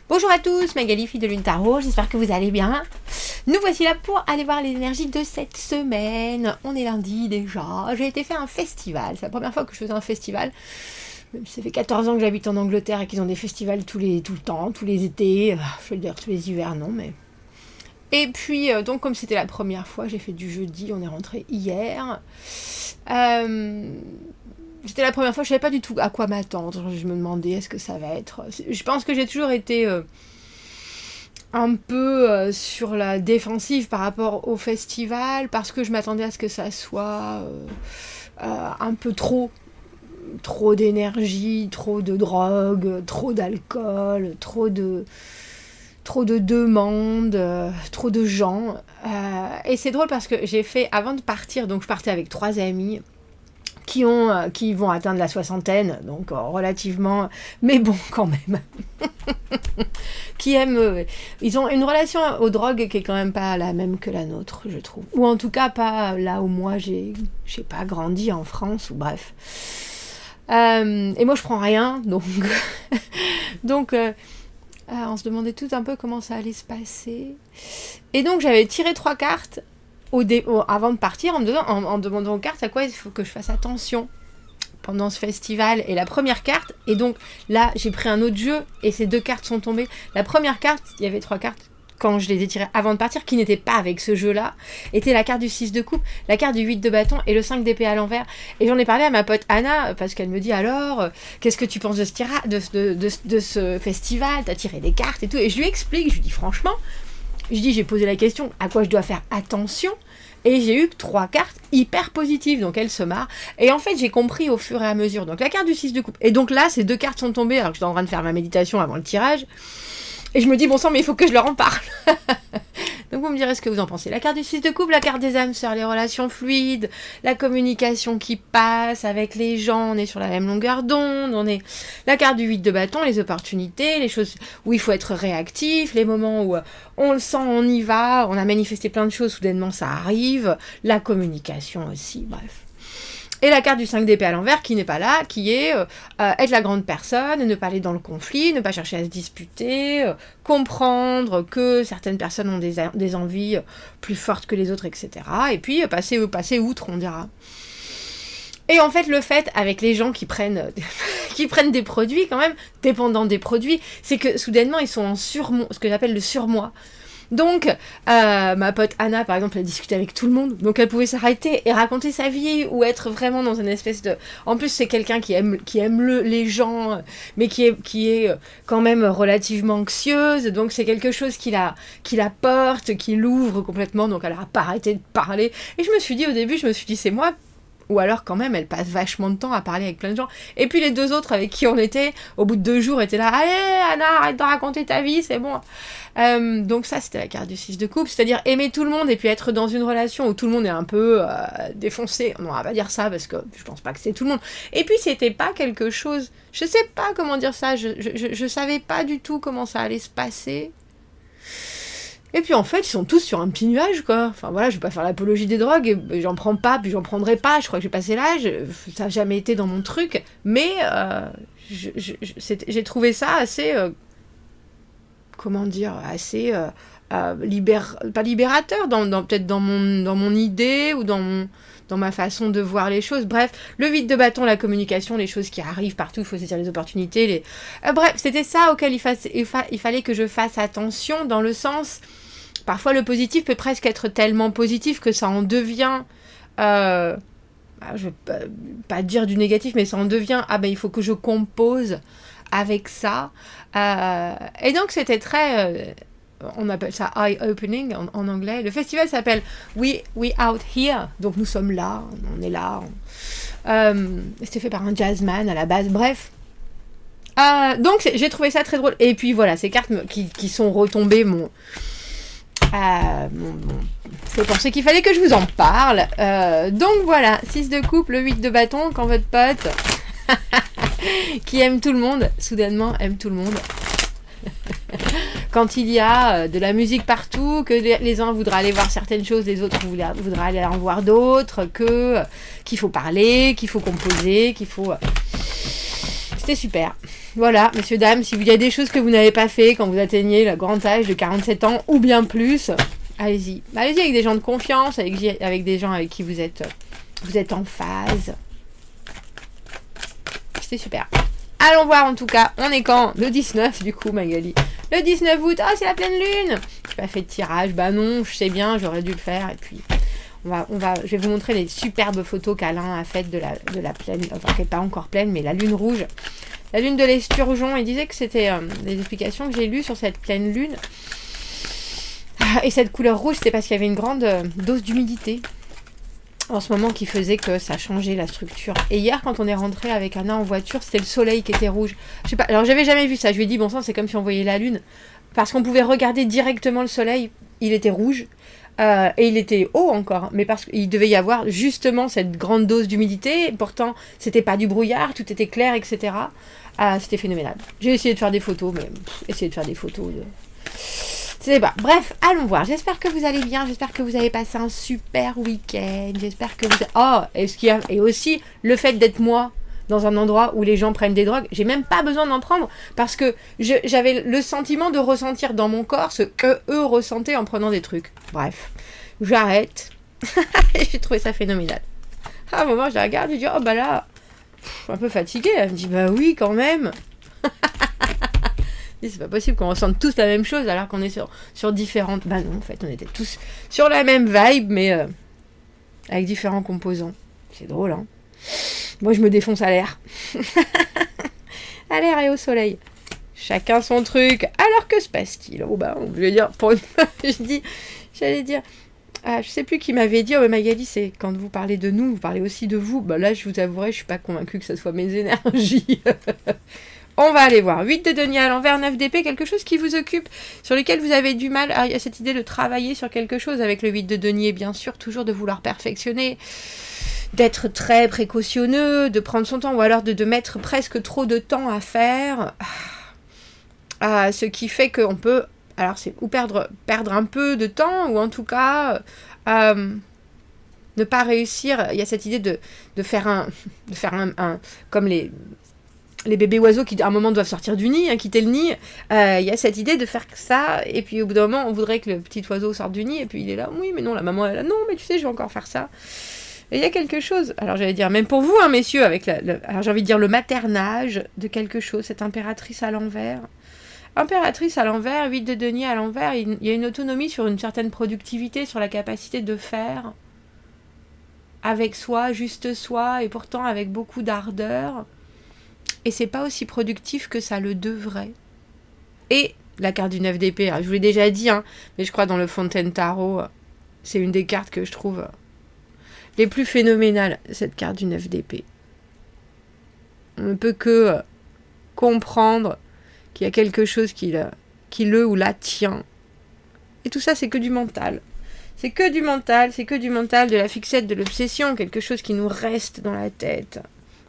Bonjour à tous, Magali, fille de Lune Tarot, j'espère que vous allez bien. Nous voici là pour aller voir les énergies de cette semaine. On est lundi déjà, j'ai été faire un festival, c'est la première fois que je faisais un festival. Ça fait 14 ans que j'habite en Angleterre et qu'ils ont des festivals tout le temps, tous les étés, je veux dire tous les hivers non mais... Et puis, donc comme c'était la première fois, j'ai fait du jeudi, on est rentré hier. C'était la première fois, je ne savais pas du tout à quoi m'attendre. Je me demandais est-ce que ça va être... Je pense que j'ai toujours été un peu sur la défensive par rapport au festival, parce que je m'attendais à ce que ça soit un peu trop d'énergie, trop de drogue, trop d'alcool, trop de demandes, trop de gens. Et c'est drôle parce que j'ai fait, avant de partir, donc je partais avec 3 amis qui vont atteindre la soixantaine, donc relativement, mais bon quand même, qui aiment, ils ont une relation aux drogues qui est quand même pas la même que la nôtre, je trouve, ou en tout cas pas là où moi j'ai pas grandi en France, ou bref. Et moi je prends rien, donc on se demandait tout un peu comment ça allait se passer. Et donc j'avais tiré 3 cartes avant de partir en demandant aux cartes à quoi il faut que je fasse attention pendant ce festival. Et la première carte, et donc là j'ai pris un autre jeu et ces 2 cartes sont tombées. La première carte, il y avait 3 cartes quand je les ai tirées avant de partir, qui n'étaient pas avec ce jeu-là, était la carte du 6 de coupe, la carte du 8 de bâton et le 5 d'épée à l'envers. Et j'en ai parlé à ma pote Anna, parce qu'elle me dit alors, qu'est-ce que tu penses de ce festival, t'as tiré des cartes et tout. Et je lui explique, je lui dis franchement, j'ai posé la question à quoi je dois faire attention, et j'ai eu 3 cartes hyper positives, donc elle se marre. Et en fait, j'ai compris au fur et à mesure. Donc la carte du 6 de coupe. Et donc là, ces 2 cartes sont tombées alors que j'étais en train de faire ma méditation avant le tirage. Et je me dis, bon sang, mais il faut que je leur en parle. Donc vous me direz ce que vous en pensez. La carte du 6 de couple, la carte des âmes sœurs, les relations fluides, la communication qui passe avec les gens, on est sur la même longueur d'onde, on est... La carte du 8 de bâton, les opportunités, les choses où il faut être réactif, les moments où on le sent, on y va, on a manifesté plein de choses, soudainement ça arrive, la communication aussi, bref. Et la carte du 5 d'épée à l'envers qui n'est pas là, qui est être la grande personne, ne pas aller dans le conflit, ne pas chercher à se disputer, comprendre que certaines personnes ont des envies plus fortes que les autres, etc. Et puis passer outre, on dira. Et en fait, le fait avec les gens qui prennent des produits quand même, dépendant des produits, c'est que soudainement ils sont en surmoi, ce que j'appelle le surmoi. Donc, ma pote Anna, par exemple, elle discutait avec tout le monde, donc elle pouvait s'arrêter et raconter sa vie, ou être vraiment dans une espèce de... En plus, c'est quelqu'un qui aime les gens, mais qui est quand même relativement anxieuse, donc c'est quelque chose qui la porte, qui l'ouvre complètement, donc elle n'a pas arrêté de parler. Et je me suis dit, au début, c'est moi. Ou alors quand même elle passe vachement de temps à parler avec plein de gens. Et puis les 2 autres avec qui on était, au bout de 2 jours, étaient là, allez Anna, arrête de raconter ta vie, c'est bon. Donc ça c'était la carte du 6 de coupe, c'est-à-dire aimer tout le monde et puis être dans une relation où tout le monde est un peu défoncé. Non, on va pas dire ça parce que je pense pas que c'est tout le monde. Et puis c'était pas quelque chose, je sais pas comment dire ça, je savais pas du tout comment ça allait se passer. Et puis en fait, ils sont tous sur un petit nuage, quoi. Enfin voilà, je vais pas faire l'apologie des drogues, et j'en prends pas, puis j'en prendrai pas, je crois que j'ai passé l'âge, ça a jamais été dans mon truc, mais j'ai trouvé ça assez, assez pas libérateur, peut-être dans mon idée, ou dans ma façon de voir les choses. Bref, le 8 de bâton, la communication, les choses qui arrivent partout, il faut saisir les opportunités, bref, c'était ça auquel il fallait que je fasse attention, dans le sens... Parfois, le positif peut presque être tellement positif que ça en devient... je vais pas dire du négatif, mais ça en devient... il faut que je compose avec ça. Et donc, c'était très... on appelle ça eye-opening en anglais. Le festival s'appelle We Out Here. Donc, nous sommes là, on est là. C'était fait par un jazzman à la base. Bref. Donc, j'ai trouvé ça très drôle. Et puis, voilà, ces cartes qui sont retombées fait penser qu'il fallait que je vous en parle. Donc voilà, 6 de coupe, le 8 de bâton, quand votre pote qui aime tout le monde, soudainement aime tout le monde. Quand il y a de la musique partout, que les uns voudraient aller voir certaines choses, les autres voudraient aller en voir d'autres, qu'il faut parler, qu'il faut composer, qu'il faut... C'était super. Voilà, messieurs, dames, si il y a des choses que vous n'avez pas fait quand vous atteignez le grand âge de 47 ans ou bien plus, allez-y. Allez-y avec des gens de confiance, avec des gens avec qui vous êtes en phase. C'était super. Allons voir en tout cas, on est quand? Le 19 du coup, Magali. Le 19 août, oh c'est la pleine lune. J'ai pas fait de tirage, bah non, je sais bien, j'aurais dû le faire. Et puis, je vais vous montrer les superbes photos qu'Alain a faites de la pleine, enfin qui n'est pas encore pleine, mais la lune rouge. La lune de l'Esturgeon, il disait que c'était des explications que j'ai lues sur cette pleine lune. Et cette couleur rouge, c'est parce qu'il y avait une grande dose d'humidité en ce moment qui faisait que ça changeait la structure. Et hier, quand on est rentré avec Anna en voiture, c'était le soleil qui était rouge. Je sais pas, alors j'avais jamais vu ça. Je lui ai dit, bon sang, c'est comme si on voyait la lune. Parce qu'on pouvait regarder directement le soleil, il était rouge. Et il était haut encore, mais parce qu'il devait y avoir justement cette grande dose d'humidité. Pourtant, c'était pas du brouillard, tout était clair, etc. C'était phénoménal. J'ai essayé de faire des photos, mais essayer de faire des photos de... C'est pas. Bref, allons voir. J'espère que vous allez bien. J'espère que vous avez passé un super week-end. J'espère que vous... et aussi, le fait d'être moi dans un endroit où les gens prennent des drogues, j'ai même pas besoin d'en prendre parce que j'avais le sentiment de ressentir dans mon corps ce que eux ressentaient en prenant des trucs. Bref, j'arrête. J'ai trouvé ça phénoménal. À un moment, je la regarde, je dis, oh bah là, je suis un peu fatiguée. Elle me dit, bah oui, quand même. C'est pas possible qu'on ressente tous la même chose alors qu'on est sur différentes... Bah non, en fait, on était tous sur la même vibe, mais avec différents composants. C'est drôle, hein. Moi, je me défonce à l'air. À l'air et au soleil. Chacun son truc. Alors que se passe-t-il? Oh bah, je vais dire, pour une fois, j'allais dire... je sais plus qui m'avait dit, oh bah Magali, c'est quand vous parlez de nous, vous parlez aussi de vous. Bah là, je vous avouerai, je suis pas convaincue que ce soit mes énergies. On va aller voir. 8 de denier à l'envers, 9 d'épée, quelque chose qui vous occupe, sur lequel vous avez du mal. Il y a cette idée de travailler sur quelque chose avec le 8 de denier, bien sûr, toujours de vouloir perfectionner, d'être très précautionneux, de prendre son temps, ou alors de mettre presque trop de temps à faire. Ce qui fait qu'on peut, alors c'est ou perdre un peu de temps, ou en tout cas... ne pas réussir. Il y a cette idée de faire un comme les bébés oiseaux qui à un moment doivent sortir du nid, quitter le nid. Il y a cette idée de faire ça, et puis au bout d'un moment on voudrait que le petit oiseau sorte du nid, et puis il est là, oui mais non, la maman elle est là, non mais tu sais je vais encore faire ça. Et il y a quelque chose, alors j'allais dire même pour vous messieurs, avec alors j'ai envie de dire le maternage de quelque chose, cette impératrice à l'envers. Impératrice à l'envers, 8 de denier à l'envers, il y a une autonomie sur une certaine productivité, sur la capacité de faire avec soi, juste soi, et pourtant avec beaucoup d'ardeur. Et c'est pas aussi productif que ça le devrait. Et la carte du 9 d'épée, je vous l'ai déjà dit, mais je crois dans le Fontaine Tarot, c'est une des cartes que je trouve les plus phénoménales, cette carte du 9 d'épée. On ne peut que comprendre qu'il y a quelque chose qui le ou la tient. Et tout ça, c'est que du mental. C'est que du mental, de la fixette, de l'obsession, quelque chose qui nous reste dans la tête,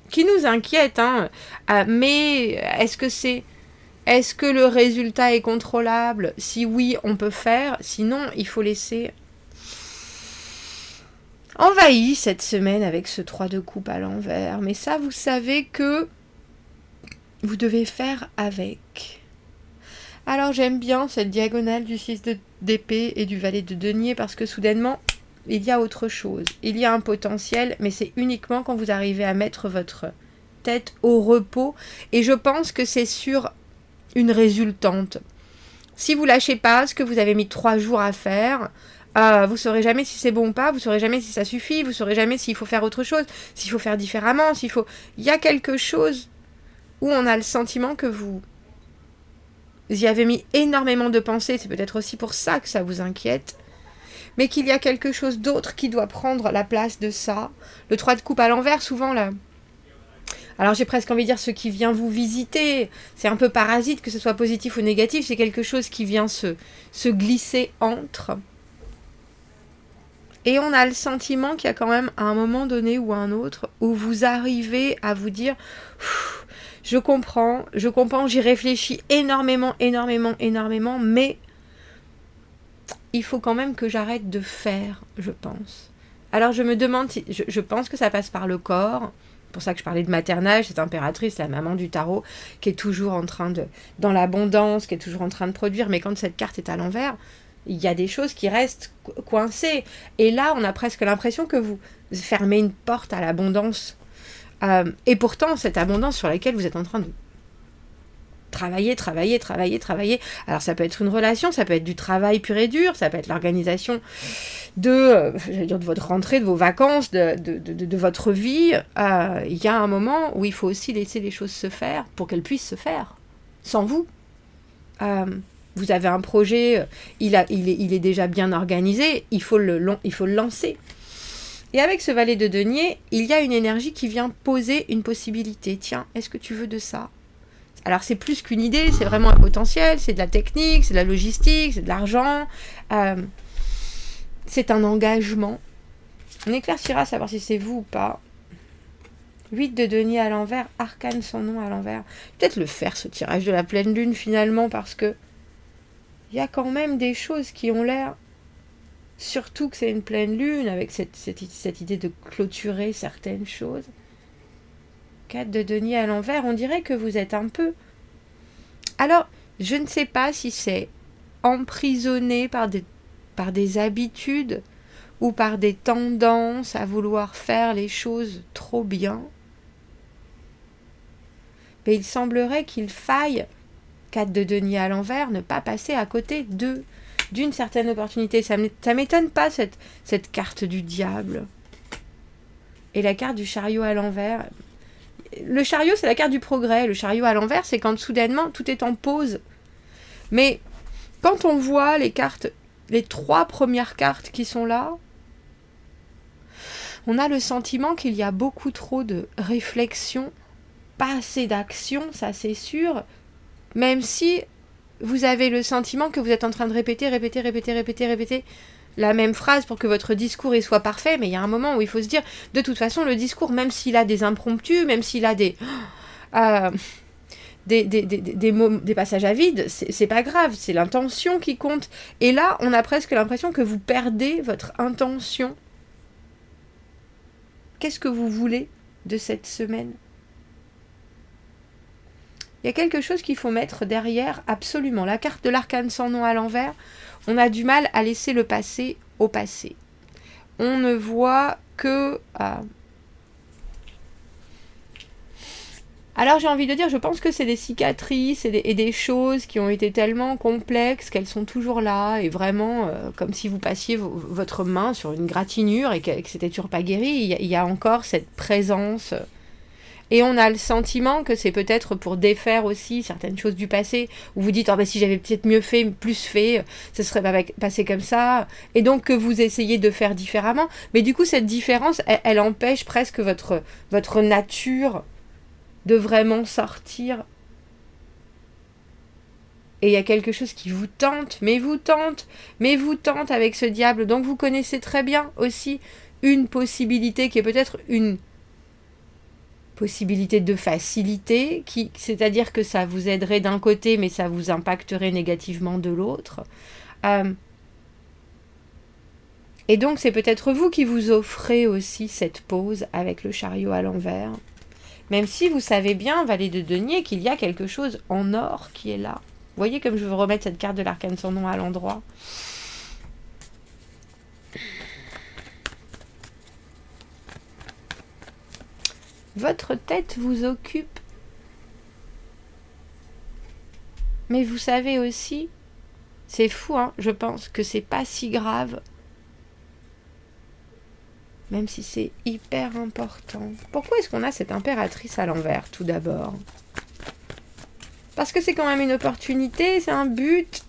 qui nous inquiète, mais est-ce que le résultat est contrôlable? Si oui, on peut faire, sinon il faut laisser envahi cette semaine avec ce 3 de coupe à l'envers. Mais ça, vous savez que vous devez faire avec. Alors j'aime bien cette diagonale du 6 d'épée et du valet de denier parce que soudainement, il y a autre chose. Il y a un potentiel, mais c'est uniquement quand vous arrivez à mettre votre tête au repos. Et je pense que c'est sur une résultante. Si vous lâchez pas ce que vous avez mis 3 jours à faire, vous saurez jamais si c'est bon ou pas, vous saurez jamais si ça suffit, vous saurez jamais s'il faut faire autre chose, s'il faut faire différemment, Il y a quelque chose où on a le sentiment que vous y avez mis énormément de pensées, c'est peut-être aussi pour ça que ça vous inquiète, mais qu'il y a quelque chose d'autre qui doit prendre la place de ça. Le 3 de coupe à l'envers, souvent là. Alors j'ai presque envie de dire ce qui vient vous visiter, c'est un peu parasite, que ce soit positif ou négatif, c'est quelque chose qui vient se glisser entre. Et on a le sentiment qu'il y a quand même à un moment donné ou à un autre, où vous arrivez à vous dire... Je comprends, j'y réfléchis énormément, mais il faut quand même que j'arrête de faire, je pense. Alors je me demande, je pense que ça passe par le corps, pour ça que je parlais de maternage, cette impératrice, la maman du tarot, qui est toujours en train de, dans l'abondance, qui est toujours en train de produire, mais quand cette carte est à l'envers, il y a des choses qui restent coincées. Et là, on a presque l'impression que vous fermez une porte à l'abondance. Et pourtant, cette abondance sur laquelle vous êtes en train de travailler. Alors ça peut être une relation, ça peut être du travail pur et dur, ça peut être l'organisation de votre rentrée, de vos vacances, de votre vie. Il y a un moment où il faut aussi laisser les choses se faire pour qu'elles puissent se faire, sans vous. Vous avez un projet, il est déjà bien organisé, il faut le lancer. Et avec ce valet de denier, il y a une énergie qui vient poser une possibilité. Tiens, est-ce que tu veux de ça ? Alors c'est plus qu'une idée, c'est vraiment un potentiel, c'est de la technique, c'est de la logistique, c'est de l'argent, c'est un engagement. On éclaircira à savoir si c'est vous ou pas. 8 de denier à l'envers, arcane sans nom à l'envers. Peut-être le faire ce tirage de la pleine lune finalement parce que il y a quand même des choses qui ont l'air, surtout que c'est une pleine lune avec cette idée de clôturer certaines choses. 4 de denier à l'envers, on dirait que vous êtes un peu... Alors, je ne sais pas si c'est emprisonné par des habitudes ou par des tendances à vouloir faire les choses trop bien. Mais il semblerait qu'il faille, 4 de denier à l'envers, ne pas passer à côté d'une certaine opportunité. Ça m'étonne pas cette carte du diable. Et la carte du chariot à l'envers... Le chariot, c'est la carte du progrès. Le chariot à l'envers, c'est quand soudainement, tout est en pause. Mais quand on voit les 3 premières cartes qui sont là, on a le sentiment qu'il y a beaucoup trop de réflexion, pas assez d'action, ça c'est sûr, même si vous avez le sentiment que vous êtes en train de répéter la même phrase pour que votre discours soit parfait, mais il y a un moment où il faut se dire, de toute façon, le discours, même s'il a des impromptus, même s'il a des passages à vide, c'est pas grave, c'est l'intention qui compte. Et là, on a presque l'impression que vous perdez votre intention. Qu'est-ce que vous voulez de cette semaine ? Il y a quelque chose qu'il faut mettre derrière, absolument. La carte de l'arcane sans nom à l'envers, on a du mal à laisser le passé au passé. On ne voit que... Alors j'ai envie de dire, je pense que c'est des cicatrices et des choses qui ont été tellement complexes qu'elles sont toujours là, et vraiment comme si vous passiez votre main sur une gratinure et que c'était toujours pas guéri. Il y a encore cette présence... Et on a le sentiment que c'est peut-être pour défaire aussi certaines choses du passé, où vous dites, si j'avais peut-être plus fait, ça serait pas passé comme ça. Et donc que vous essayez de faire différemment. Mais du coup, cette différence, elle empêche presque votre nature de vraiment sortir. Et il y a quelque chose qui vous tente avec ce diable. Donc vous connaissez très bien aussi une possibilité qui est peut-être une possibilité de facilité, c'est-à-dire que ça vous aiderait d'un côté, mais ça vous impacterait négativement de l'autre. Et donc, c'est peut-être vous qui vous offrez aussi cette pause avec le chariot à l'envers. Même si vous savez bien, valet de denier, qu'il y a quelque chose en or qui est là. Vous voyez comme je veux remettre cette carte de l'arcane sans nom à l'endroit. Votre tête vous occupe. Mais vous savez aussi, c'est fou, je pense que c'est pas si grave. Même si c'est hyper important. Pourquoi est-ce qu'on a cette impératrice à l'envers, tout d'abord ? Parce que c'est quand même une opportunité, c'est un but.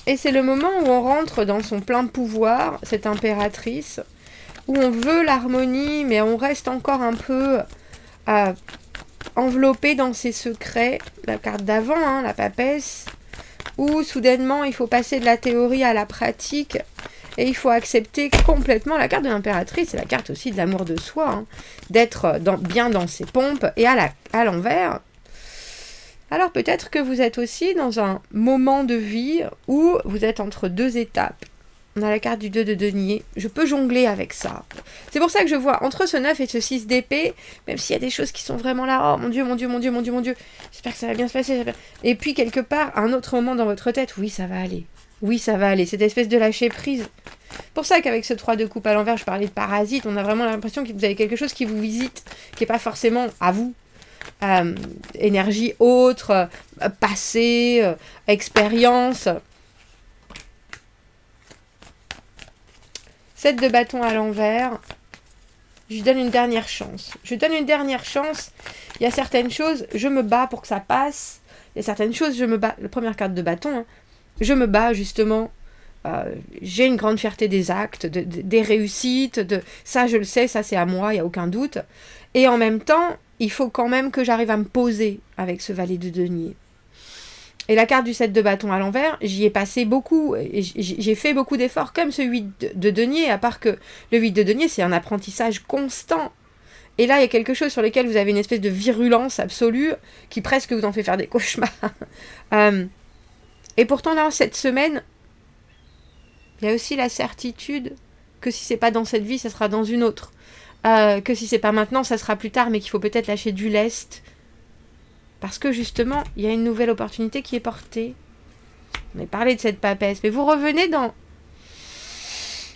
Et c'est le moment où on rentre dans son plein pouvoir, cette impératrice, où on veut l'harmonie, mais on reste encore un peu enveloppé dans ses secrets. La carte d'avant, la papesse, où soudainement il faut passer de la théorie à la pratique, et il faut accepter complètement. La carte de l'impératrice, c'est la carte aussi de l'amour de soi, d'être bien dans ses pompes, et à l'envers. Alors peut-être que vous êtes aussi dans un moment de vie où vous êtes entre 2 étapes. On a la carte du 2 de denier. Je peux jongler avec ça. C'est pour ça que je vois entre ce 9 et ce 6 d'épée, même s'il y a des choses qui sont vraiment là, oh mon Dieu, mon Dieu, mon Dieu, mon Dieu, mon Dieu, j'espère que ça va bien se passer. Et puis quelque part, à un autre moment dans votre tête, oui, ça va aller. Oui, ça va aller. Cette espèce de lâcher prise. Pour ça qu'avec ce 3 de coupe à l'envers, je parlais de parasite, on a vraiment l'impression que vous avez quelque chose qui vous visite, qui n'est pas forcément à vous. Énergie autre, passé, expérience. 7 de bâton à l'envers. Je lui donne une dernière chance. Je donne une dernière chance. Il y a certaines choses, je me bats pour que ça passe. Il y a certaines choses, je me bats. La première carte de bâton, hein, je me bats justement. J'ai une grande fierté des actes, des réussites. Ça, je le sais, ça c'est à moi, il n'y a aucun doute. Et en même temps, il faut quand même que j'arrive à me poser avec ce valet de denier. Et la carte du 7 de bâton à l'envers, j'y ai passé beaucoup, et j'ai fait beaucoup d'efforts, comme ce 8 de denier, à part que le 8 de denier, c'est un apprentissage constant. Et là, il y a quelque chose sur lequel vous avez une espèce de virulence absolue, qui presque vous en fait faire des cauchemars. Et pourtant, là, cette semaine, il y a aussi la certitude que si c'est pas dans cette vie, ça sera dans une autre. Que si c'est pas maintenant, ça sera plus tard, mais qu'il faut peut-être lâcher du lest. Parce que justement, il y a une nouvelle opportunité qui est portée. On a parlé de cette papesse, mais vous revenez dans...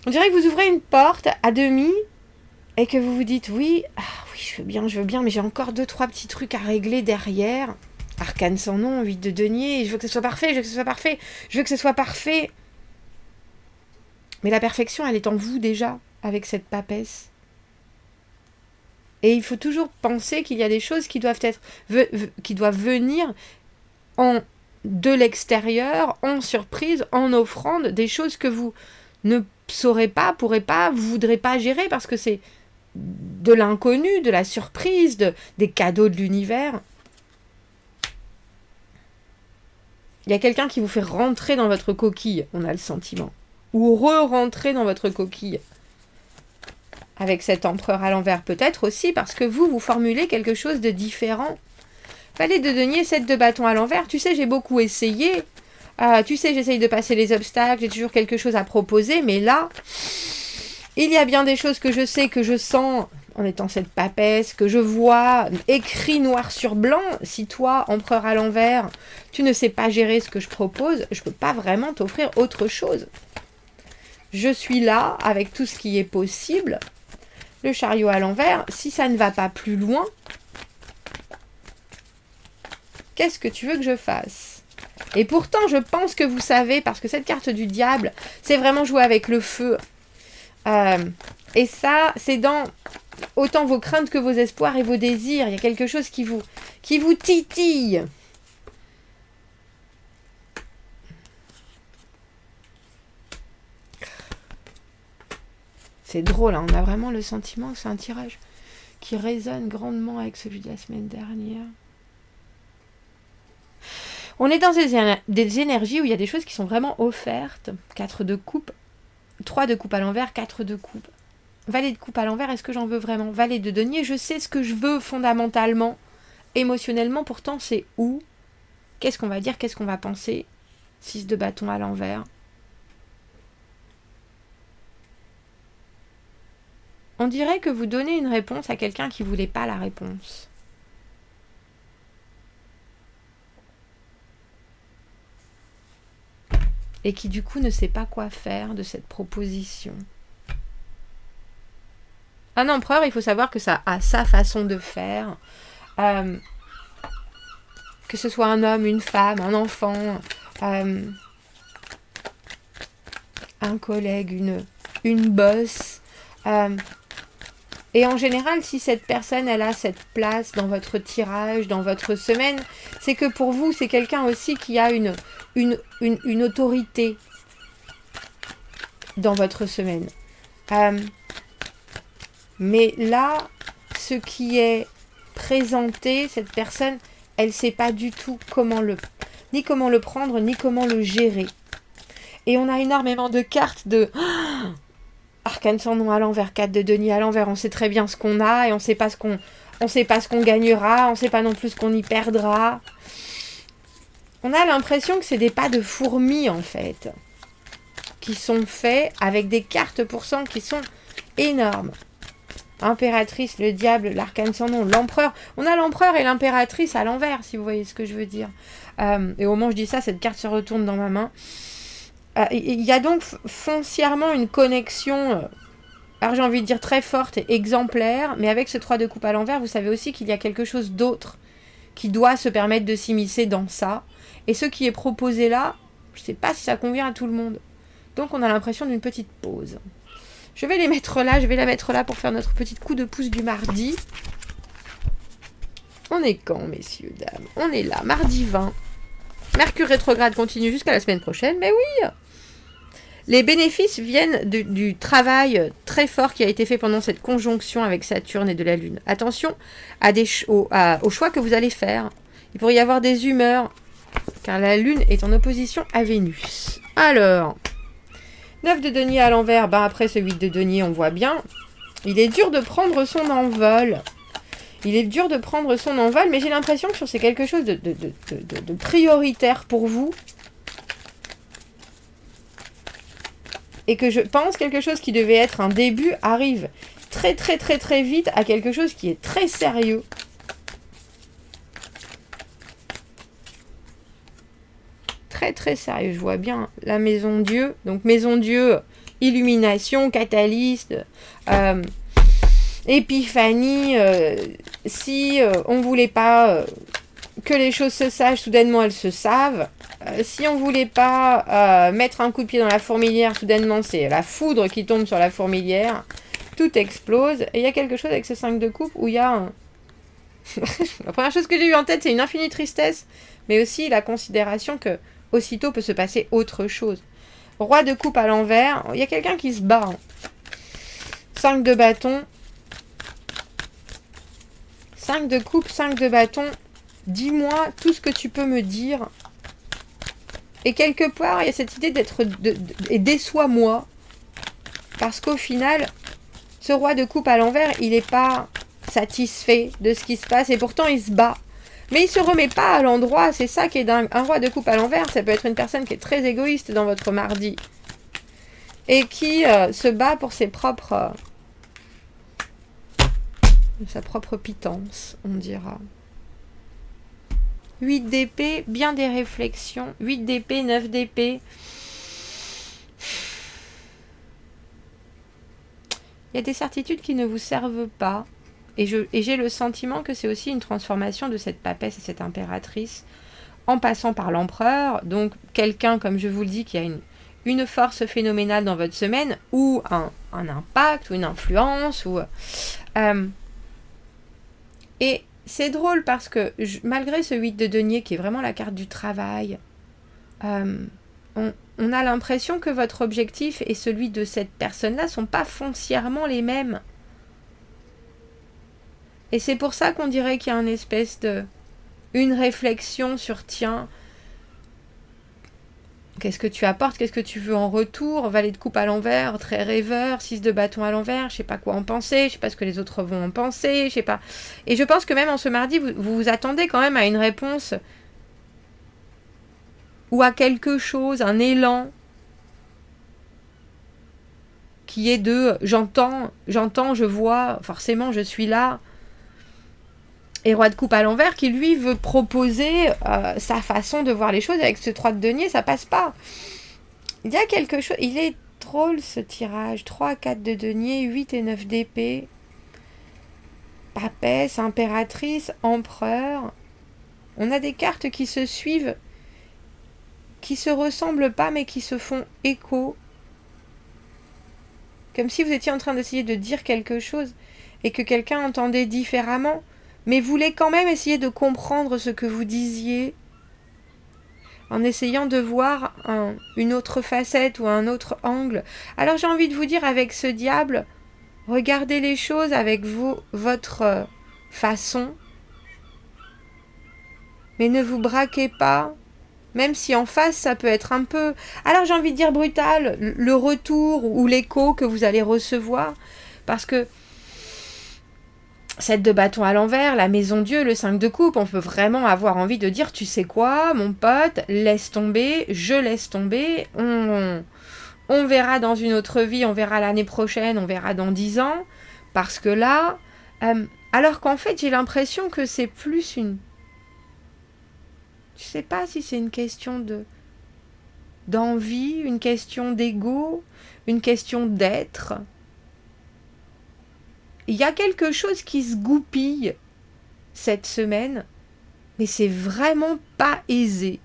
On dirait que vous ouvrez une porte à demi et que vous vous dites oui, oui, je veux bien, mais j'ai encore 2-3 petits trucs à régler derrière. Arcane sans nom, 8 de denier, je veux que ce soit parfait, je veux que ce soit parfait, je veux que ce soit parfait. Mais la perfection, elle est en vous déjà, avec cette papesse. Et il faut toujours penser qu'il y a des choses qui doivent qui doivent venir de l'extérieur, en surprise, en offrande, des choses que vous ne saurez pas, pourrez pas, vous voudrez pas gérer parce que c'est de l'inconnu, de la surprise, des cadeaux de l'univers. Il y a quelqu'un qui vous fait rentrer dans votre coquille, on a le sentiment. Ou re-rentrer dans votre coquille. Avec cet empereur à l'envers, peut-être aussi parce que vous formulez quelque chose de différent. Valet de denier, 7 de bâton à l'envers. Tu sais, j'ai beaucoup essayé. Tu sais, j'essaye de passer les obstacles. J'ai toujours quelque chose à proposer. Mais là, il y a bien des choses que je sais, que je sens, en étant cette papesse, que je vois écrit noir sur blanc. Si toi, empereur à l'envers, tu ne sais pas gérer ce que je propose, je ne peux pas vraiment t'offrir autre chose. Je suis là avec tout ce qui est possible. Le chariot à l'envers, si ça ne va pas plus loin, qu'est-ce que tu veux que je fasse? Et pourtant, je pense que vous savez, parce que cette carte du diable, c'est vraiment jouer avec le feu. Et ça, c'est dans autant vos craintes que vos espoirs et vos désirs. Il y a quelque chose qui vous titille. C'est drôle, hein, on a vraiment le sentiment que c'est un tirage qui résonne grandement avec celui de la semaine dernière. On est dans des énergies où il y a des choses qui sont vraiment offertes. 4 de coupe, 3 de coupe à l'envers, 4 de coupe. Valet de coupe à l'envers, est-ce que j'en veux vraiment? Valet de denier, je sais ce que je veux fondamentalement. Émotionnellement, pourtant, c'est où? Qu'est-ce qu'on va dire? Qu'est-ce qu'on va penser? 6 de bâton à l'envers. On dirait que vous donnez une réponse à quelqu'un qui ne voulait pas la réponse. Et qui du coup ne sait pas quoi faire de cette proposition. Un empereur, il faut savoir que ça a sa façon de faire. Que ce soit un homme, une femme, un enfant, un collègue, une bosse. Et en général, si cette personne, elle a cette place dans votre tirage, dans votre semaine, c'est que pour vous, c'est quelqu'un aussi qui a une autorité dans votre semaine. Mais là, ce qui est présenté, cette personne, elle ne sait pas du tout ni comment le prendre, ni comment le gérer. Et on a énormément de cartes de... Arcane sans nom à l'envers, 4 de denier à l'envers, on sait très bien ce qu'on a et on sait pas ce qu'on gagnera, on sait pas non plus ce qu'on y perdra. On a l'impression que c'est des pas de fourmis en fait. qui sont faits avec des cartes pour sang qui sont énormes. Impératrice, le diable, l'arcane sans nom, l'empereur. On a l'empereur et l'impératrice à l'envers, si vous voyez ce que je veux dire. Et au moment où je dis ça, cette carte se retourne dans ma main. Il y a donc foncièrement une connexion, alors j'ai envie de dire très forte et exemplaire, mais avec ce 3 de coupe à l'envers, vous savez aussi qu'il y a quelque chose d'autre qui doit se permettre de s'immiscer dans ça. Et ce qui est proposé là, je ne sais pas si ça convient à tout le monde. Donc on a l'impression d'une petite pause. Je vais les mettre là, je vais la mettre là pour faire notre petit coup de pouce du mardi. On est quand, messieurs, dames? On est là, mardi 20. Mercure rétrograde continue jusqu'à la semaine prochaine, mais oui! Les bénéfices viennent du travail très fort qui a été fait pendant cette conjonction avec Saturne et de la Lune. Attention aux choix que vous allez faire. Il pourrait y avoir des humeurs, car la Lune est en opposition à Vénus. Alors... 9 de denier à l'envers, après ce 8 de denier, on voit bien. Il est dur de prendre son envol. Il est dur de prendre son envol, mais j'ai l'impression que c'est quelque chose de prioritaire pour vous. Et que je pense quelque chose qui devait être un début arrive très très très très vite à quelque chose qui est très sérieux. Très très sérieux, je vois bien la maison Dieu. Donc maison Dieu, illumination, catalyste, épiphanie. Si on voulait pas que les choses se sachent, soudainement elles se savent. Si on voulait pas mettre un coup de pied dans la fourmilière, soudainement c'est la foudre qui tombe sur la fourmilière. Tout explose. Et il y a quelque chose avec ce 5 de coupe où il y a un... La première chose que j'ai eue en tête, c'est une infinie tristesse, mais aussi la considération que aussitôt peut se passer autre chose. Roi de coupe à l'envers, il y a quelqu'un qui se bat. 5 de bâton. 5 de coupe, 5 de bâton. Dis-moi tout ce que tu peux me dire. Et quelque part, il y a cette idée d'être... et déçois-moi. Parce qu'au final, ce roi de coupe à l'envers, il n'est pas satisfait de ce qui se passe. Et pourtant, il se bat. Mais il se remet pas à l'endroit, c'est ça qui est dingue. Un roi de coupe à l'envers, ça peut être une personne qui est très égoïste dans votre mardi. Et qui se bat pour ses propres... sa propre pitance, on dira. 8 d'épée, bien des réflexions. 8 d'épée, 9 d'épée. Il y a des certitudes qui ne vous servent pas. Et j'ai le sentiment que c'est aussi une transformation de cette papesse et cette impératrice en passant par l'empereur. Donc quelqu'un, comme je vous le dis, qui a une force phénoménale dans votre semaine ou un impact ou une influence. Et c'est drôle parce que malgré ce 8 de denier qui est vraiment la carte du travail, on a l'impression que votre objectif et celui de cette personne-là ne sont pas foncièrement les mêmes. Et c'est pour ça qu'on dirait qu'il y a une espèce une réflexion sur tiens, qu'est-ce que tu apportes, qu'est-ce que tu veux en retour, valet de coupe à l'envers, très rêveur, 6 de bâton à l'envers, je sais pas quoi en penser, je sais pas ce que les autres vont en penser, je sais pas. Et je pense que même en ce mardi, vous vous attendez quand même à une réponse ou à quelque chose, un élan qui est de j'entends, je vois, forcément je suis là. Et roi de coupe à l'envers qui lui veut proposer sa façon de voir les choses avec ce 3 de denier, ça passe pas. Il y a quelque chose, il est drôle ce tirage, 3, 4 de denier, 8 et 9 d'épée, papesse, impératrice, empereur. On a des cartes qui se suivent, qui se ressemblent pas mais qui se font écho. Comme si vous étiez en train d'essayer de dire quelque chose et que quelqu'un entendait différemment. Mais voulez quand même essayer de comprendre ce que vous disiez en essayant de voir une autre facette ou un autre angle. Alors j'ai envie de vous dire avec ce diable, regardez les choses avec votre façon, mais ne vous braquez pas, même si en face ça peut être un peu, alors j'ai envie de dire brutal, le retour ou l'écho que vous allez recevoir, parce que 7 de bâton à l'envers, la maison Dieu, le 5 de coupe, on peut vraiment avoir envie de dire, tu sais quoi, mon pote, laisse tomber, je laisse tomber, on on verra dans une autre vie, on verra l'année prochaine, on verra dans 10 ans, parce que là, alors qu'en fait, j'ai l'impression que c'est plus une... Je sais pas si c'est une question d'envie, une question d'ego, une question d'être. Il y a quelque chose qui se goupille cette semaine, mais c'est vraiment pas aisé.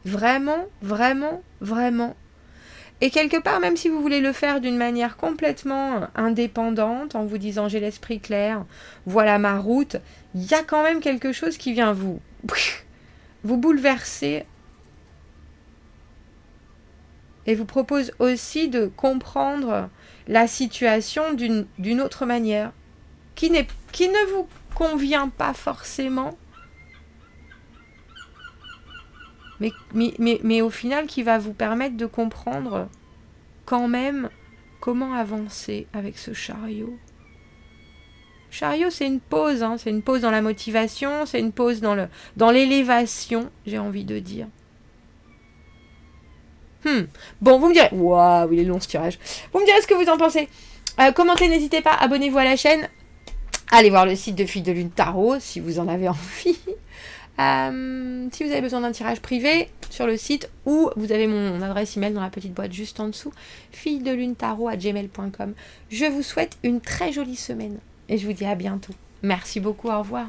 Vraiment, vraiment, vraiment. Et quelque part, même si vous voulez le faire d'une manière complètement indépendante, en vous disant j'ai l'esprit clair, voilà ma route, il y a quand même quelque chose qui vient vous bouleverser et vous propose aussi de comprendre la situation d'une autre manière, qui ne vous convient pas forcément, mais au final qui va vous permettre de comprendre quand même comment avancer avec ce chariot. Chariot, c'est une pause, hein, c'est une pause dans la motivation, c'est une pause dans l'élévation, j'ai envie de dire. Bon, vous me direz... Waouh, il est long ce tirage. Vous me direz ce que vous en pensez. Commentez, n'hésitez pas, abonnez-vous à la chaîne. Allez voir le site de Filles de Lune Tarot si vous en avez envie. Si vous avez besoin d'un tirage privé sur le site, ou vous avez mon adresse email dans la petite boîte juste en dessous, fillesdelunetaro@gmail.com. Je vous souhaite une très jolie semaine et je vous dis à bientôt. Merci beaucoup, au revoir.